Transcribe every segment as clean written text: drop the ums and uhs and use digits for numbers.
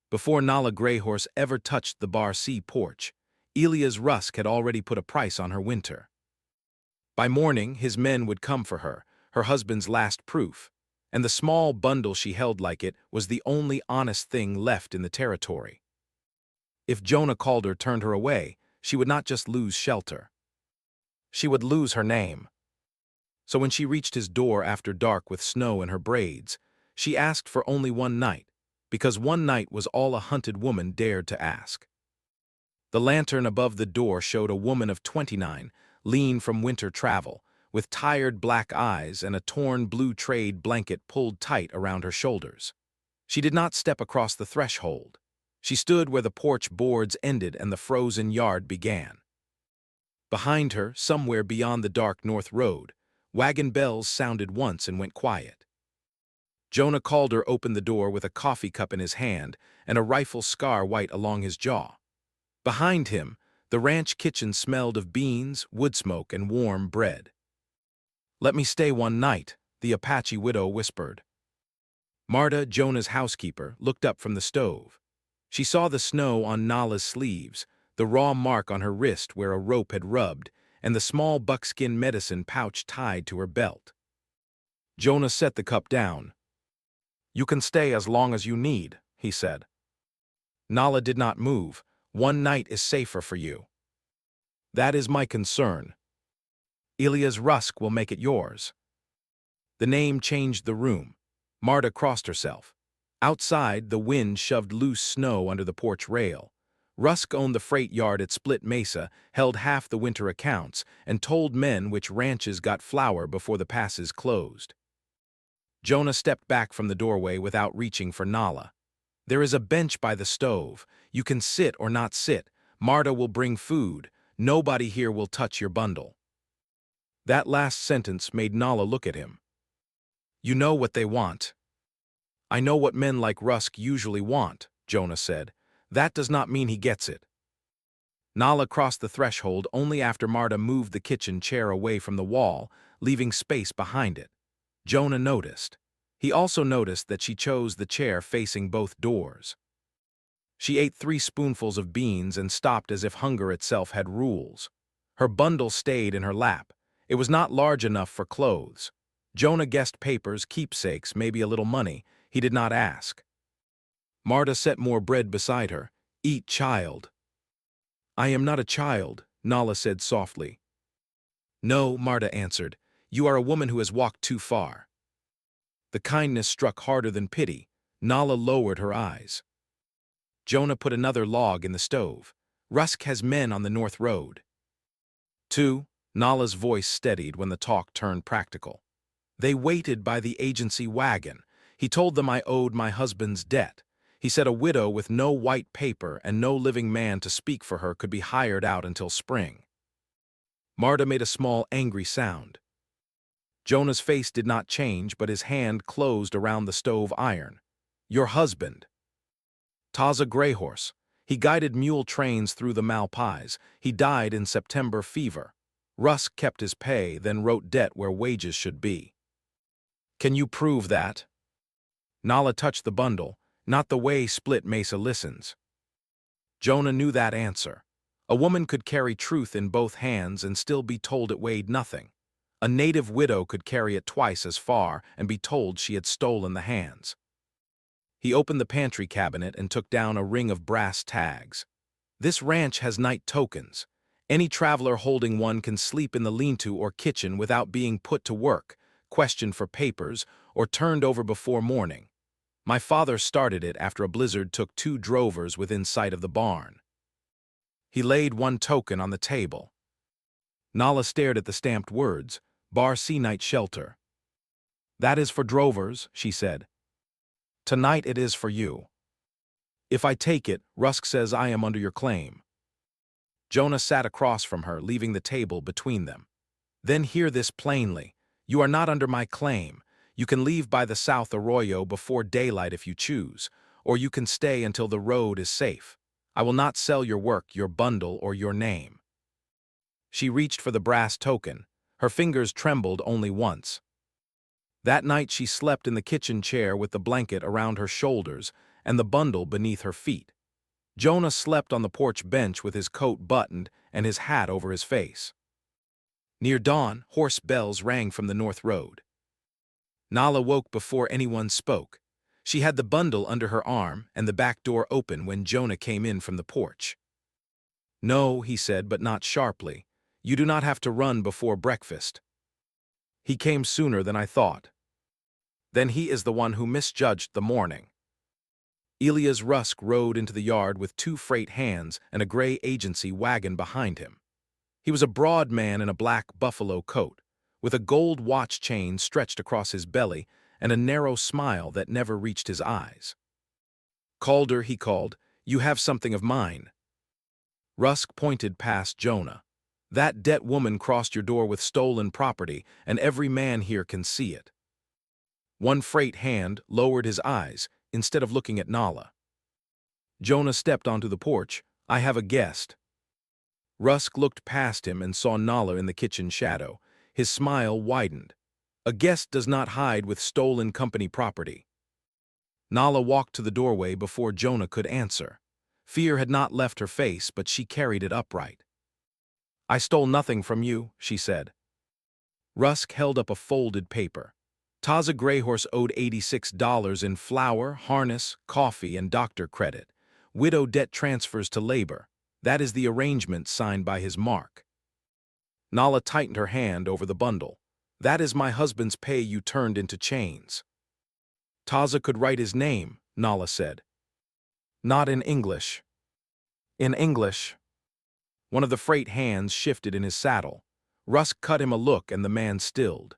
Before Nahla Grayhorse ever touched the Bar C porch, Elias Rusk had already put a price on her winter. By morning, his men would come for her, her husband's last proof, and the small bundle she held like it was the only honest thing left in the territory. If Jonah Calder turned her away, she would not just lose shelter. She would lose her name. So when she reached his door after dark with snow in her braids, she asked for only one night, because one night was all a hunted woman dared to ask. The lantern above the door showed a woman of 29, lean from winter travel, with tired black eyes and a torn blue trade blanket pulled tight around her shoulders. She did not step across the threshold. She stood where the porch boards ended and the frozen yard began. Behind her, somewhere beyond the dark north road, wagon bells sounded once and went quiet. Jonah Calder opened the door with a coffee cup in his hand and a rifle scar white along his jaw. Behind him, the ranch kitchen smelled of beans, wood smoke, and warm bread. "Let me stay one night," the Apache widow whispered. Marta, Jonah's housekeeper, looked up from the stove. She saw the snow on Nahla's sleeves, the raw mark on her wrist where a rope had rubbed, and the small buckskin medicine pouch tied to her belt. Jonah set the cup down. "You can stay as long as you need," he said. "Nahla did not move. One night is safer for you." "That is my concern. Elias Rusk will make it yours." The name changed the room. Marta crossed herself. Outside, the wind shoved loose snow under the porch rail. Rusk owned the freight yard at Split Mesa, held half the winter accounts, and told men which ranches got flour before the passes closed. Jonah stepped back from the doorway without reaching for Nahla. "There is a bench by the stove. You can sit or not sit. Marta will bring food. Nobody here will touch your bundle." That last sentence made Nahla look at him. "You know what they want." "I know what men like Rusk usually want," Jonah said. "That does not mean he gets it." Nahla crossed the threshold only after Marta moved the kitchen chair away from the wall, leaving space behind it. Jonah noticed. He also noticed that she chose the chair facing both doors. She ate 3 spoonfuls of beans and stopped as if hunger itself had rules. Her bundle stayed in her lap. It was not large enough for clothes. Jonah guessed papers, keepsakes, maybe a little money. He did not ask. Marta set more bread beside her. "Eat, child." "I am not a child," Nahla said softly. "No," Marta answered. "You are a woman who has walked too far." The kindness struck harder than pity. Nahla lowered her eyes. Jonah put another log in the stove. "Rusk has men on the north road." "Two," Nahla's voice steadied when the talk turned practical. "They waited by the agency wagon. He told them I owed my husband's debt. He said a widow with no white paper and no living man to speak for her could be hired out until spring." Marta made a small, angry sound. Jonah's face did not change, but his hand closed around the stove iron. "Your husband." "Taza Grayhorse. He guided mule trains through the Malpais. He died in September fever. Rusk kept his pay, then wrote debt where wages should be." "Can you prove that?" Nahla touched the bundle, not the way Split Mesa listens. Jonah knew that answer. A woman could carry truth in both hands and still be told it weighed nothing. A native widow could carry it twice as far and be told she had stolen the hands. He opened the pantry cabinet and took down a ring of brass tags. "This ranch has night tokens. Any traveler holding one can sleep in the lean-to or kitchen without being put to work, questioned for papers, or turned over before morning. My father started it after a blizzard took 2 drovers within sight of the barn." He laid one token on the table. Nahla stared at the stamped words, "Bar C Night Shelter." "That is for drovers," she said. "Tonight it is for you. If I take it, Rusk says I am under your claim." Jonah sat across from her, leaving the table between them. "Then hear this plainly. You are not under my claim. You can leave by the South Arroyo before daylight if you choose, or you can stay until the road is safe. I will not sell your work, your bundle, or your name." She reached for the brass token. Her fingers trembled only once. That night she slept in the kitchen chair with the blanket around her shoulders, and the bundle beneath her feet. Jonah slept on the porch bench with his coat buttoned and his hat over his face. Near dawn, horse bells rang from the north road. Nahla woke before anyone spoke. She had the bundle under her arm and the back door open when Jonah came in from the porch. "No," he said, but not sharply. "You do not have to run before breakfast." "He came sooner than I thought." "Then he is the one who misjudged the morning." Elias Rusk rode into the yard with 2 freight hands and a gray agency wagon behind him. He was a broad man in a black buffalo coat, with a gold watch chain stretched across his belly and a narrow smile that never reached his eyes. "Calder," he called, "you have something of mine." Rusk pointed past Jonah. "That debt woman crossed your door with stolen property, and every man here can see it." One freight hand lowered his eyes instead of looking at Nahla. Jonah stepped onto the porch. "I have a guest." Rusk looked past him and saw Nahla in the kitchen shadow. His smile widened. "A guest does not hide with stolen company property." Nahla walked to the doorway before Jonah could answer. Fear had not left her face, but she carried it upright. "I stole nothing from you," she said. Rusk held up a folded paper. Nahla Grayhorse owed $86 in flour, harness, coffee, and doctor credit. Widow debt transfers to labor. That is the arrangement signed by his mark. Nahla tightened her hand over the bundle. "That is my husband's pay you turned into chains." "Taza could write his name," Nahla said. "Not in English." "In English." One of the freight hands shifted in his saddle. Rusk cut him a look and the man stilled.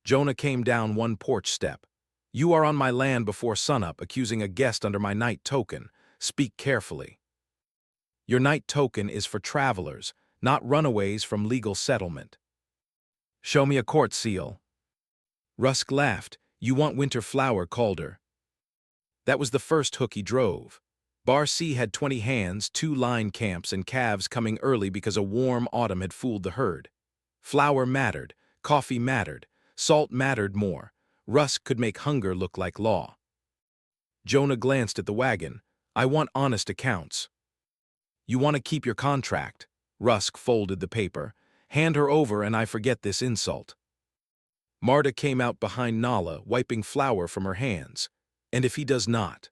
Jonah came down one porch step. "You are on my land before sunup, accusing a guest under my night token. Speak carefully." "Your night token is for travelers, not runaways from legal settlement." "Show me a court seal." Rusk laughed. "You want winter flour, Calder." That was the first hook he drove. Bar C had 20 hands, 2 line camps, and calves coming early because a warm autumn had fooled the herd. Flour mattered, coffee mattered, salt mattered more. Rusk could make hunger look like law. Jonah glanced at the wagon. "I want honest accounts." "You want to keep your contract." Rusk folded the paper. "Hand her over and I forget this insult." Marta came out behind Nahla, wiping flour from her hands. "And if he does not?"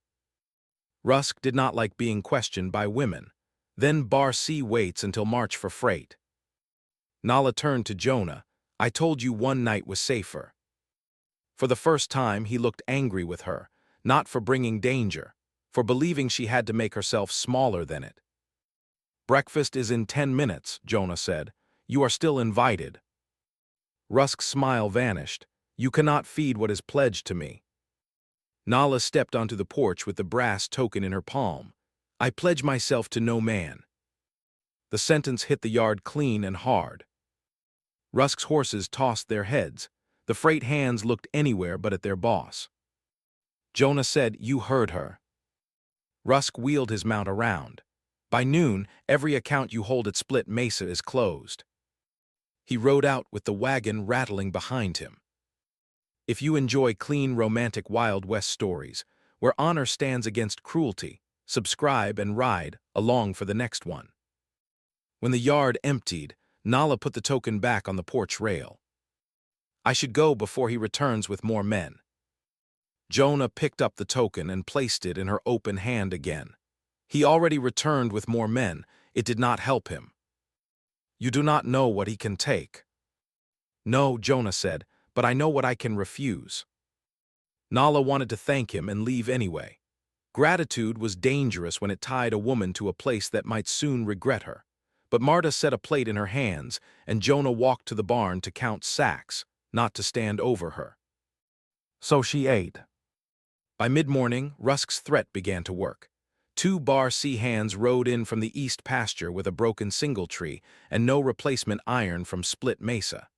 Rusk did not like being questioned by women. "Then Bar C waits until March for freight." Nahla turned to Jonah. "I told you one night was safer." For the first time, he looked angry with her, not for bringing danger, for believing she had to make herself smaller than it. "Breakfast is in 10 minutes, Jonah said. "You are still invited." Rusk's smile vanished. "You cannot feed what is pledged to me." Nahla stepped onto the porch with the brass token in her palm. "I pledge myself to no man." The sentence hit the yard clean and hard. Rusk's horses tossed their heads. The freight hands looked anywhere but at their boss. Jonah said, "You heard her." Rusk wheeled his mount around. "By noon, every account you hold at Split Mesa is closed." He rode out with the wagon rattling behind him. If you enjoy clean, romantic Wild West stories, where honor stands against cruelty, subscribe and ride along for the next one. When the yard emptied, Nahla put the token back on the porch rail. "I should go before he returns with more men." Jonah picked up the token and placed it in her open hand again. He already returned with more men. It did not help him. "You do not know what he can take." "No," Jonah said, "but I know what I can refuse." Nahla wanted to thank him and leave anyway. Gratitude was dangerous when it tied a woman to a place that might soon regret her. But Marta set a plate in her hands, and Jonah walked to the barn to count sacks, not to stand over her. So she ate. By mid-morning, Rusk's threat began to work. 2 Bar C hands rode in from the east pasture with a broken singletree and no replacement iron from Split Mesa.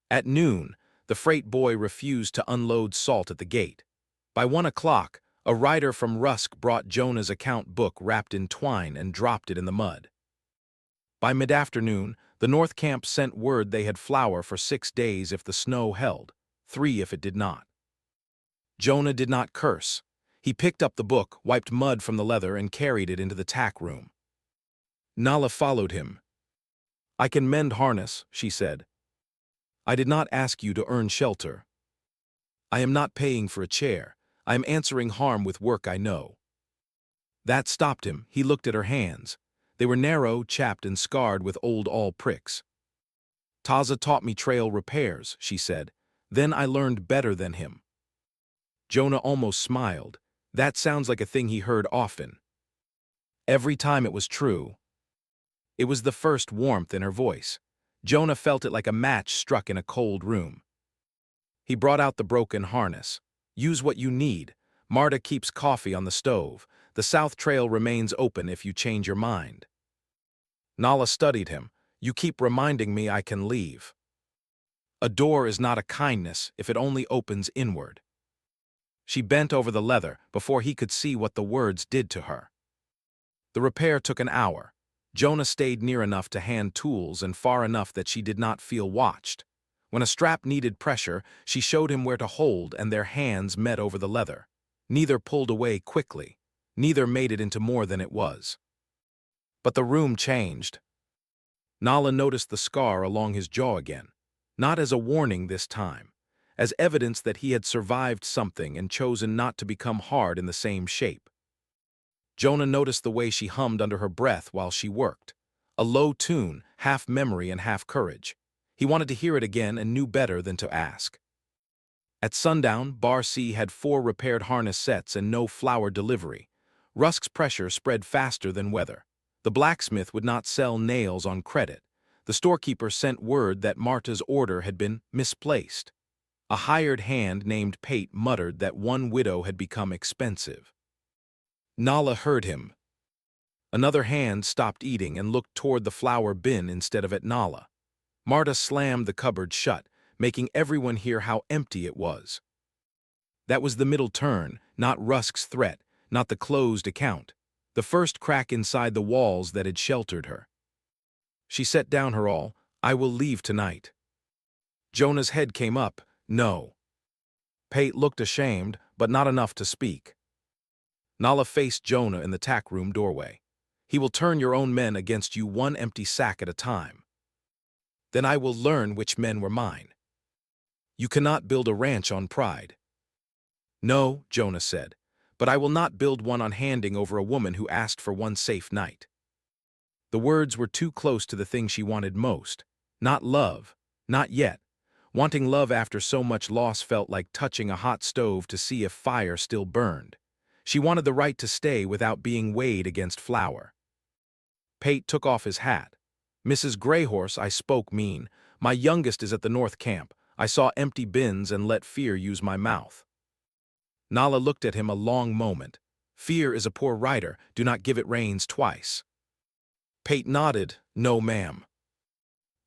At noon, the freight boy refused to unload salt at the gate. By 1 o'clock, a rider from Rusk brought Jonah's account book wrapped in twine and dropped it in the mud. By mid-afternoon, the North Camp sent word they had flour for 6 days if the snow held, 3 if it did not. Jonah did not curse. He picked up the book, wiped mud from the leather, and carried it into the tack room. Nahla followed him. "I can mend harness," she said. "I did not ask you to earn shelter. I am not paying for a chair. I am answering harm with work I know." That stopped him. He looked at her hands. They were narrow, chapped, and scarred with old awl pricks. "Taza taught me trail repairs," she said. "Then I learned better than him." Jonah almost smiled. That sounds like a thing he heard often. Every time it was true. It was the first warmth in her voice. Jonah felt it like a match struck in a cold room. He brought out the broken harness. "Use what you need. Marta keeps coffee on the stove. The South Trail remains open if you change your mind." Nahla studied him. "You keep reminding me I can leave. A door is not a kindness if it only opens inward." She bent over the leather before he could see what the words did to her. The repair took an hour. Jonah stayed near enough to hand tools and far enough that she did not feel watched. When a strap needed pressure, she showed him where to hold, and their hands met over the leather. Neither pulled away quickly. Neither made it into more than it was. But the room changed. Nahla noticed the scar along his jaw again, not as a warning this time, as evidence that he had survived something and chosen not to become hard in the same shape. Jonah noticed the way she hummed under her breath while she worked. A low tune, half memory and half courage. He wanted to hear it again and knew better than to ask. At sundown, Bar C had 4 repaired harness sets and no flour delivery. Rusk's pressure spread faster than weather. The blacksmith would not sell nails on credit. The storekeeper sent word that Marta's order had been misplaced. A hired hand named Pate muttered that one widow had become expensive. Nahla heard him. Another hand stopped eating and looked toward the flour bin instead of at Nahla. Marta slammed the cupboard shut, making everyone hear how empty it was. That was the middle turn, not Rusk's threat, not the closed account. The first crack inside the walls that had sheltered her. She set down her awl. "I will leave tonight." Jonah's head came up. "No." Pate looked ashamed, but not enough to speak. Nahla faced Jonah in the tack room doorway. "He will turn your own men against you, one empty sack at a time. Then I will learn which men were mine. You cannot build a ranch on pride." "No," Jonah said, "but I will not build one on handing over a woman who asked for one safe night." The words were too close to the thing she wanted most. Not love. Not yet. Wanting love after so much loss felt like touching a hot stove to see if fire still burned. She wanted the right to stay without being weighed against flour. Pate took off his hat. "Mrs. Grayhorse, I spoke mean. My youngest is at the North Camp. I saw empty bins and let fear use my mouth." Nahla looked at him a long moment. "Fear is a poor rider. Do not give it reins twice." Pate nodded. "No, ma'am."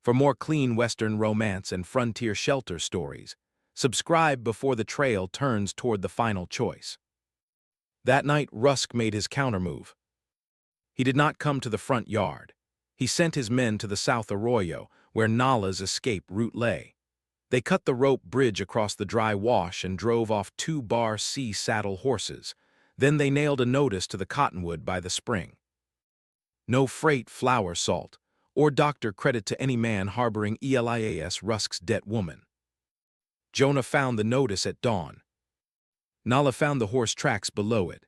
For more clean Western romance and frontier shelter stories, subscribe before the trail turns toward the final choice. That night, Rusk made his countermove. He did not come to the front yard. He sent his men to the South Arroyo, where Nahla's escape route lay. They cut the rope bridge across the dry wash and drove off 2 Bar C saddle horses. Then they nailed a notice to the cottonwood by the spring. "No freight flour salt, or doctor credit to any man harboring Elias Rusk's dead woman." Jonah found the notice at dawn. Nahla found the horse tracks below it.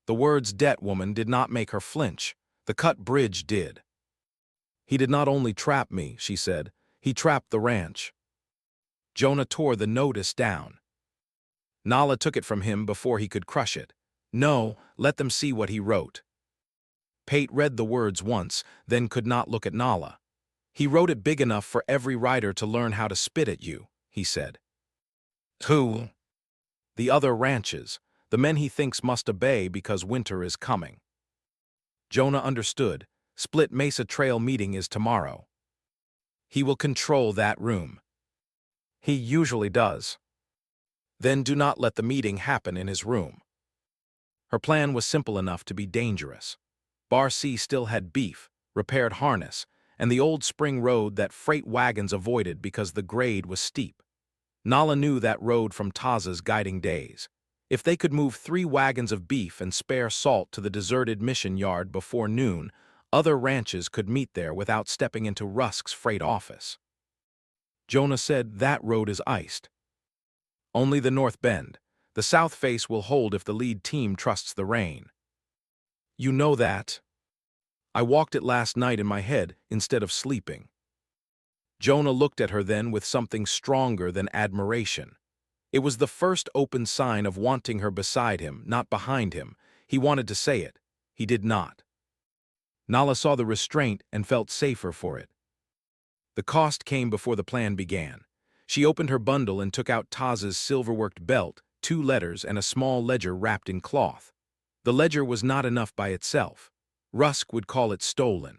The words "debt woman" did not make her flinch. The cut bridge did. "He did not only trap me," she said. "He trapped the ranch." Jonah tore the notice down. Nahla took it from him before he could crush it. "No, let them see what he wrote." Pate read the words once, then could not look at Nahla. "He wrote it big enough for every rider to learn how to spit at you," he said. "Who?" "The other ranches. The men he thinks must obey because winter is coming." Jonah understood. Split Mesa Trail meeting is tomorrow. He will control that room. He usually does. Then do not let the meeting happen in his room. Her plan was simple enough to be dangerous. Bar C still had beef, repaired harness, and the old spring road that freight wagons avoided because the grade was steep. Nahla knew that road from Taza's guiding days. If they could move 3 wagons of beef and spare salt to the deserted mission yard before noon, other ranches could meet there without stepping into Rusk's freight office. Jonah said that road is iced. Only the north bend. The south face will hold if the lead team trusts the rain. You know that. I walked it last night in my head instead of sleeping. Jonah looked at her then with something stronger than admiration. It was the first open sign of wanting her beside him, not behind him. He wanted to say it. He did not. Nahla saw the restraint and felt safer for it. The cost came before the plan began. She opened her bundle and took out Taz's silver-worked belt, 2 letters, and a small ledger wrapped in cloth. The ledger was not enough by itself. Rusk would call it stolen.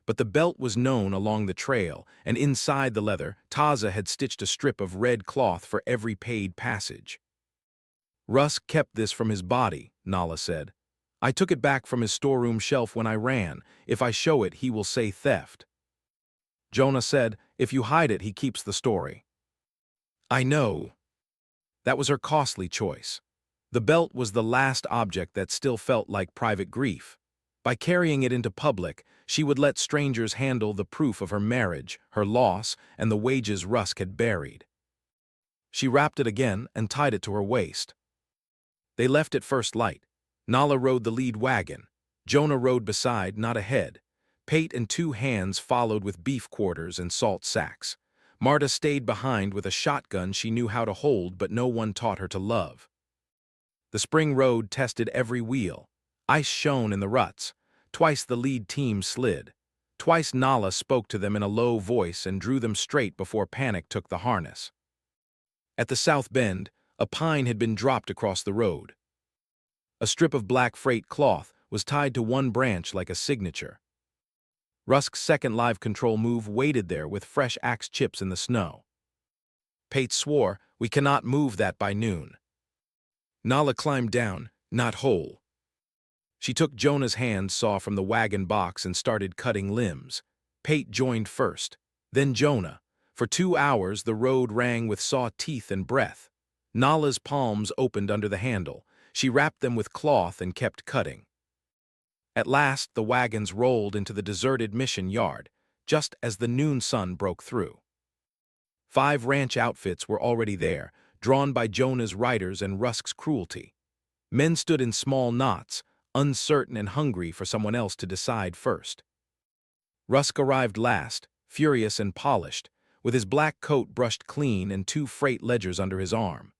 But the belt was known along the trail, and inside the leather, Taza had stitched a strip of red cloth for every paid passage. Rusk kept this from his body, Nahla said. I took it back from his storeroom shelf when I ran. If I show it, he will say theft. Jonah said, if you hide it, he keeps the story. I know. That was her costly choice. The belt was the last object that still felt like private grief. By carrying it into public, she would let strangers handle the proof of her marriage, her loss, and the wages Rusk had buried. She wrapped it again and tied it to her waist. They left at first light. Nahla rode the lead wagon. Jonah rode beside, not ahead. Pate and 2 hands followed with beef quarters and salt sacks. Marta stayed behind with a shotgun she knew how to hold, but no one taught her to love. The spring road tested every wheel. Ice shone in the ruts. Twice the lead team slid. Twice Nahla spoke to them in a low voice and drew them straight before panic took the harness. At the south bend, a pine had been dropped across the road. A strip of black freight cloth was tied to one branch like a signature. Rusk's second live control move waited there with fresh axe chips in the snow. Pate swore, we cannot move that by noon. Nahla climbed down, not whole. She took Jonah's hand saw from the wagon box and started cutting limbs. Pate joined first, then Jonah. For 2 hours the road rang with saw teeth and breath. Nahla's palms opened under the handle. She wrapped them with cloth and kept cutting. At last the wagons rolled into the deserted mission yard, just as the noon sun broke through. 5 ranch outfits were already there, drawn by Jonah's riders and Rusk's cruelty. Men stood in small knots, uncertain and hungry for someone else to decide first. Rusk arrived last, furious and polished, with his black coat brushed clean and 2 freight ledgers under his arm.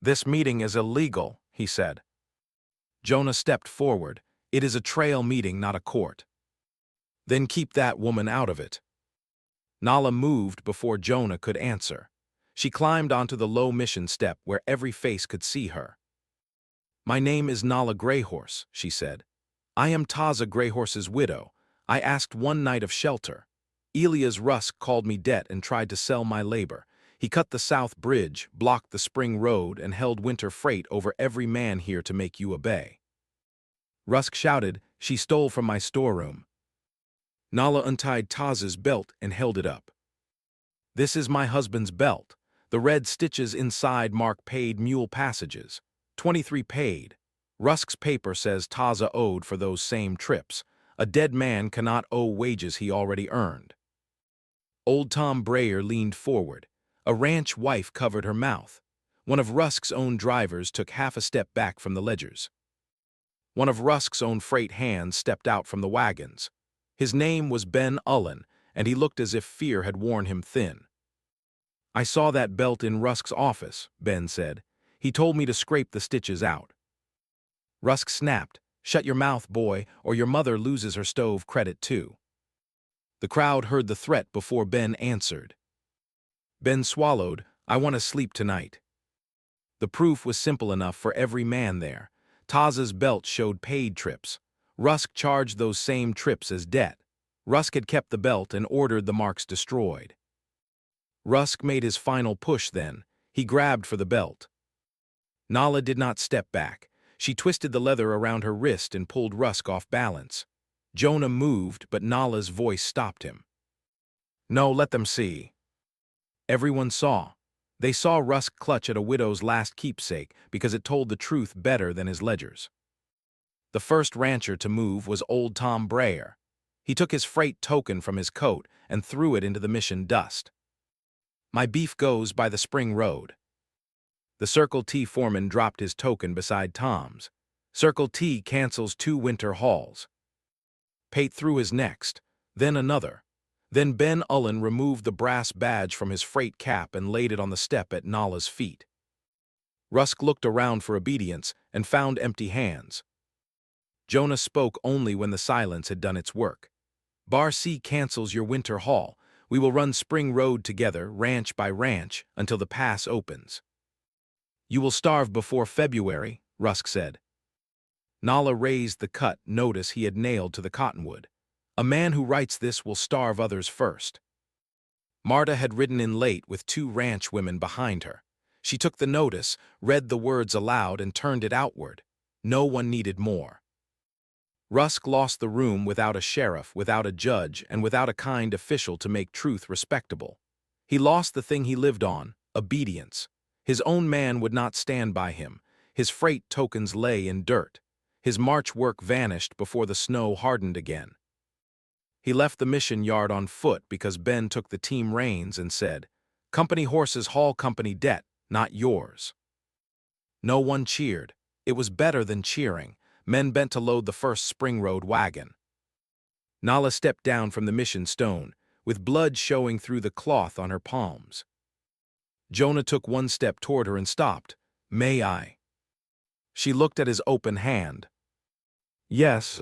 This meeting is illegal, he said. Jonah stepped forward. It is a trail meeting, not a court. Then keep that woman out of it. Nahla moved before Jonah could answer. She climbed onto the low mission step where every face could see her. My name is Nahla Grayhorse, she said. I am Taza Grayhorse's widow. I asked one night of shelter. Elias Rusk called me debt and tried to sell my labor. He cut the south bridge, blocked the spring road, and held winter freight over every man here to make you obey. Rusk shouted, she stole from my storeroom. Nahla untied Taz's belt and held it up. This is my husband's belt. The red stitches inside mark paid mule passages. 23 paid. Rusk's paper says Taza owed for those same trips. A dead man cannot owe wages he already earned. Old Tom Brayer leaned forward. A ranch wife covered her mouth. One of Rusk's own drivers took half a step back from the ledgers. One of Rusk's own freight hands stepped out from the wagons. His name was Ben Ullen, and he looked as if fear had worn him thin. I saw that belt in Rusk's office, Ben said. He told me to scrape the stitches out. Rusk snapped, shut your mouth, boy, or your mother loses her stove credit too. The crowd heard the threat before Ben answered. Ben swallowed, I want to sleep tonight. The proof was simple enough for every man there. Taza's belt showed paid trips. Rusk charged those same trips as debt. Rusk had kept the belt and ordered the marks destroyed. Rusk made his final push then. He grabbed for the belt. Nahla did not step back. She twisted the leather around her wrist and pulled Rusk off balance. Jonah moved, but Nahla's voice stopped him. No, let them see. Everyone saw. They saw Rusk clutch at a widow's last keepsake because it told the truth better than his ledgers. The first rancher to move was old Tom Brayer. He took his freight token from his coat and threw it into the mission dust. "My beef goes by the Spring Road." The Circle T foreman dropped his token beside Tom's. "Circle T cancels 2 winter hauls." Pate threw his next, then another. Then Ben Ullen removed the brass badge from his freight cap and laid it on the step at Nahla's feet. Rusk looked around for obedience and found empty hands. Jonah spoke only when the silence had done its work. "Bar C cancels your winter haul. We will run Spring Road together, ranch by ranch, until the pass opens." "You will starve before February," Rusk said. Nahla raised the cut notice he had nailed to the cottonwood. "A man who writes this will starve others first." Marta had ridden in late with 2 ranch women behind her. She took the notice, read the words aloud, and turned it outward. No one needed more. Rusk lost the room without a sheriff, without a judge, and without a kind official to make truth respectable. He lost the thing he lived on, obedience. His own man would not stand by him. His freight tokens lay in dirt. His March work vanished before the snow hardened again. He left the mission yard on foot because Ben took the team reins and said, "Company horses haul company debt, not yours." No one cheered. It was better than cheering. Men bent to load the first Spring Road wagon. Nahla stepped down from the mission stone, with blood showing through the cloth on her palms. Jonah took 1 step toward her and stopped. "May I?" She looked at his open hand. "Yes."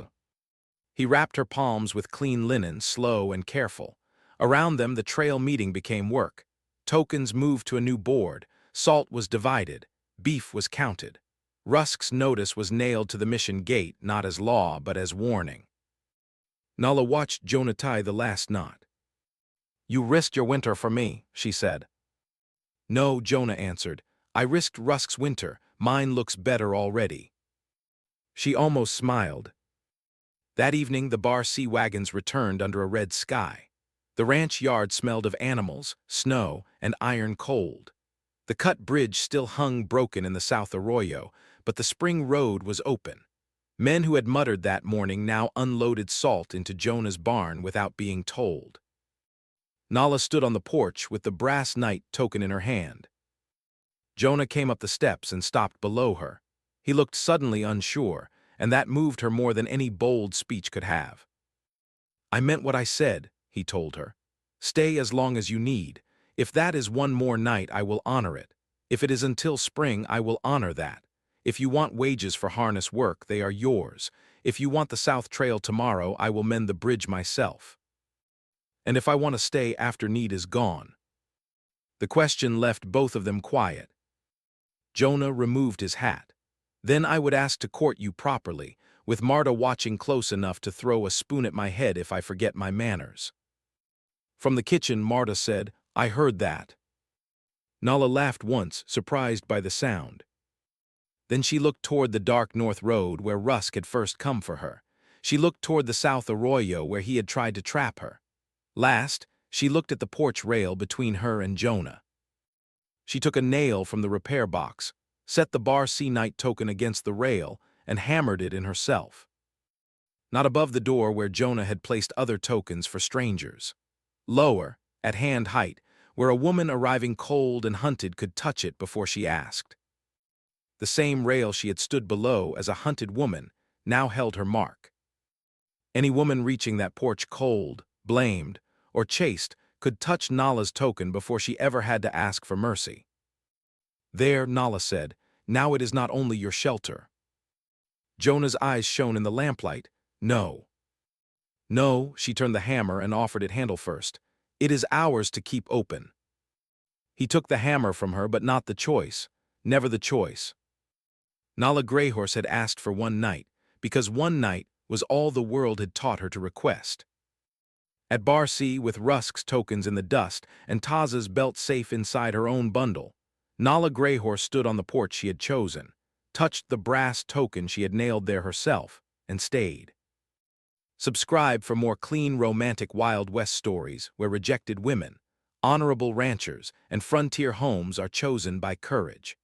He wrapped her palms with clean linen, slow and careful. Around them the trail meeting became work. Tokens moved to a new board. Salt was divided. Beef was counted. Rusk's notice was nailed to the mission gate, not as law, but as warning. Nahla watched Jonah tie the last knot. "You risked your winter for me," she said. "No," Jonah answered. "I risked Rusk's winter. Mine looks better already." She almost smiled. That evening the Bar C wagons returned under a red sky. The ranch yard smelled of animals, snow, and iron cold. The cut bridge still hung broken in the South Arroyo, but the Spring Road was open. Men who had muttered that morning now unloaded salt into Jonah's barn without being told. Nahla stood on the porch with the brass knight token in her hand. Jonah came up the steps and stopped below her. He looked suddenly unsure, and that moved her more than any bold speech could have. "I meant what I said," he told her. "Stay as long as you need. If that is 1 more night, I will honor it. If it is until spring, I will honor that. If you want wages for harness work, they are yours. If you want the South Trail tomorrow, I will mend the bridge myself. And if I want to stay after need is gone." The question left both of them quiet. Jonah removed his hat. "Then I would ask to court you properly, with Marta watching close enough to throw a spoon at my head if I forget my manners." From the kitchen, Marta said, "I heard that." Nahla laughed once, surprised by the sound. Then she looked toward the dark north road where Rusk had first come for her. She looked toward the South Arroyo where he had tried to trap her. Last, she looked at the porch rail between her and Jonah. She took a nail from the repair box, set the Bar C night token against the rail, and hammered it in herself. Not above the door where Jonah had placed other tokens for strangers. Lower, at hand height, where a woman arriving cold and hunted could touch it before she asked. The same rail she had stood below as a hunted woman now held her mark. Any woman reaching that porch cold, blamed, or chased could touch Nahla's token before she ever had to ask for mercy. "There," Nahla said, "now it is not only your shelter." Jonah's eyes shone in the lamplight. "No." "No," she turned the hammer and offered it handle first. "It is ours to keep open." He took the hammer from her, but not the choice. Never the choice. Nahla Grayhorse had asked for 1 night, because 1 night was all the world had taught her to request. At Bar C, with Rusk's tokens in the dust and Taza's belt safe inside her own bundle, Nahla Grayhorse stood on the porch she had chosen, touched the brass token she had nailed there herself, and stayed. Subscribe for more clean, romantic Wild West stories where rejected women, Honorable ranchers and frontier homes are chosen by courage.